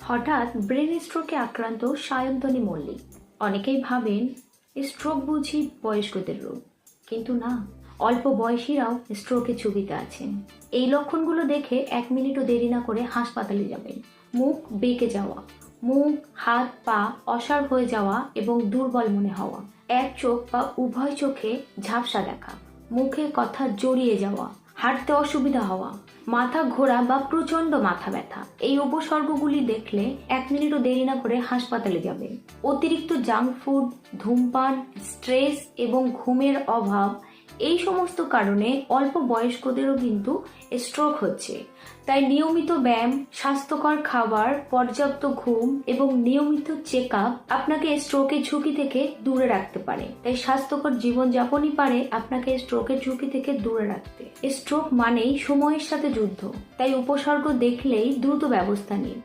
হঠাৎ ব্রেন স্ট্রোকে আক্রান্ত সায়ন্তনী মল্লিক। অনেকেই ভাবেন স্ট্রোক বুঝি বয়স্কদের রোগ, কিন্তু না, অল্প বয়সীরাও স্ট্রোকের ঝুঁকিতে আছেন। এই লক্ষণগুলো দেখে 1 মিনিটও দেরি না করে হাসপাতালে যাবেন। মুখ বেঁকে যাওয়া, মুখ হাত পা অসাড় হয়ে যাওয়া এবং দুর্বল মনে হওয়া, এক চোখ বা উভয় চোখে ঝাপসা দেখা, মুখে কথা জড়িয়ে যাওয়া, হাঁটতে অসুবিধা হওয়া, মাথা ঘোরা বা প্রচন্ড মাথা ব্যথা, এই উপসর্গগুলি দেখলে 1 মিনিটও দেরি না করে হাসপাতালে যাবেন। অতিরিক্ত জাঙ্ক ফুড, ধূমপান, স্ট্রেস এবং ঘুমের অভাব, এই সমস্ত কারণে অল্প বয়স্কদেরও কিন্তু স্ট্রোক হচ্ছে। তাই নিয়মিত ব্যায়াম, স্বাস্থ্যকর খাবার, পর্যাপ্ত ঘুম এবং নিয়মিত চেক আপ আপনাকে স্ট্রোকের ঝুঁকি থেকে দূরে রাখতে পারে। তাই স্বাস্থ্যকর জীবনযাপনই পারে আপনাকে স্ট্রোকের ঝুঁকি থেকে দূরে রাখতে। স্ট্রোক মানেই সময়ের সাথে যুদ্ধ, তাই উপসর্গ দেখলেই দ্রুত ব্যবস্থা নিন।